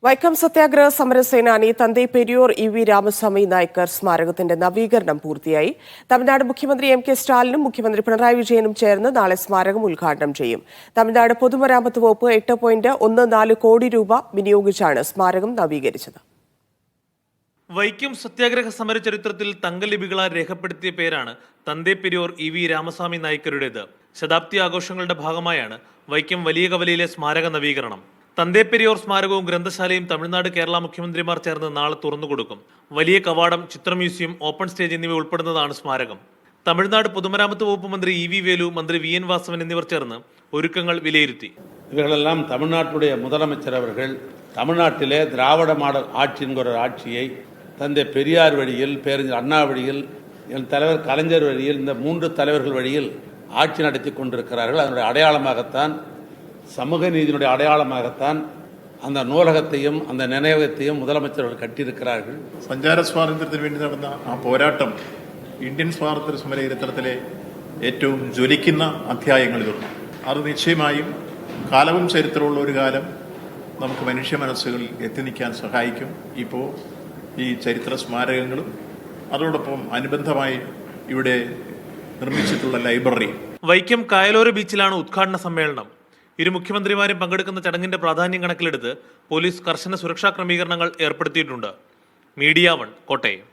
വൈക്കം സത്യാഗ്രഹ സമരസേനാനി തന്തൈ പെരിയോർ ഇ.വി. രാമസ്വാമി നായ്ക്കർ സ്മാരകത്തിന്റെ നവീകരണം പൂർത്തിയായി. തമിഴ്നാട് മുഖ്യമന്ത്രി എം.കെ. സ്റ്റാലിനും മുഖ്യമന്ത്രി പിണറായി വിജയനും ചേർന്ന് നാളെ സ്മാരകം ഉദ്ഘാടനം ചെയ്യും. തമിഴ്നാട് പൊതുമരാമത്ത് വകുപ്പ് 8.14 കോടി രൂപ വിനിയോഗിച്ചാണ് സ്മാരകം നവീകരിച്ചത്. വൈക്കം സത്യാഗ്രഹ സമര ചരിത്രത്തിൽ തങ്കലിപികളാൽ രേഖപ്പെടുത്തിയ പേരാണ് തന്തൈ പെരിയോർ ഇ.വി. രാമസ്വാമി നായ്ക്കരുടേത്. ശതാബ്ദി ആഘോഷങ്ങളുടെ ഭാഗമായാണ് വൈക്കം വലിയ കവലയിലെ സ്മാരക നവീകരണം. തന്തൈ പെരിയോർ സ്മാരകവും ഗ്രന്ഥശാലയും തമിഴ്നാട് കേരള മുഖ്യമന്ത്രിമാർ ചേർന്ന് നാളെ തുറന്നുകൊടുക്കും. വലിയ കവാടം, ചിത്ര മ്യൂസിയം, ഓപ്പൺ സ്റ്റേജ് എന്നിവ ഉൾപ്പെടുന്നതാണ് സ്മാരകം. തമിഴ്നാട് പൊതുമരാമത്ത് വകുപ്പ് മന്ത്രി ഇ.വി. വേലു, മന്ത്രി വി.എൻ. വാസവൻ എന്നിവർ ചേർന്ന് ഒരുക്കങ്ങൾ വിലയിരുത്തി. இவர்களெல்லாம் தமிழ்நாட்டுடைய முதலமைச்சர் அவர்கள் தமிழ்நாட்டிலே திராவிட மாடல் ஆட்சிங்கிற ஒரு ஆட்சியை தந்தை பெரியார் வழியில், பேரறிஞர் அண்ணா வழியில், என் தலைவர் கலைஞர் வழியில், இந்த 3 தலைவர்கள் வழியில் ஆட்சி நடத்தி கொண்டிருக்கிறார்கள். அதனுடைய அடையாளமாகத்தான், சமூக நீதியினுடைய அடையாளமாகத்தான் அந்த நூலகத்தையும் அந்த நினைவகத்தையும் முதலமைச்சர்கள் கட்டியிருக்கிறார்கள். സഞ്ചാര സ്വാതന്ത്ര്യത്തിന് വേണ്ടി നടന്ന ആ പോരാട്ടം ഇന്ത്യൻ സ്വാതന്ത്ര്യ സമര ചരിത്രത്തിലെ ഏറ്റവും ജ്വലിക്കുന്ന അധ്യായങ്ങളിലൊന്ന്. അത് നിശ്ചയമായും കാലവും ചരിത്രമുള്ള ഒരു കാലം നമുക്ക് മനുഷ്യ മനസ്സുകളിൽ എത്തി നിൽക്കാൻ സഹായിക്കും. ഇപ്പോൾ ഈ ചരിത്ര സ്മാരകങ്ങളും അതോടൊപ്പം അനുബന്ധമായി ഇവിടെ നിർമ്മിച്ചിട്ടുള്ള ലൈബ്രറി. വൈക്കം കായലോര ബീച്ചിലാണ് ഉദ്ഘാടന സമ്മേളനം. ഇരു മുഖ്യമന്ത്രിമാരും പങ്കെടുക്കുന്ന ചടങ്ങിന്റെ പ്രാധാന്യം കണക്കിലെടുത്ത് പോലീസ് കർശന സുരക്ഷാ ക്രമീകരണങ്ങൾ ഏർപ്പെടുത്തിയിട്ടുണ്ട്. മീഡിയ 1 കോട്ടയം.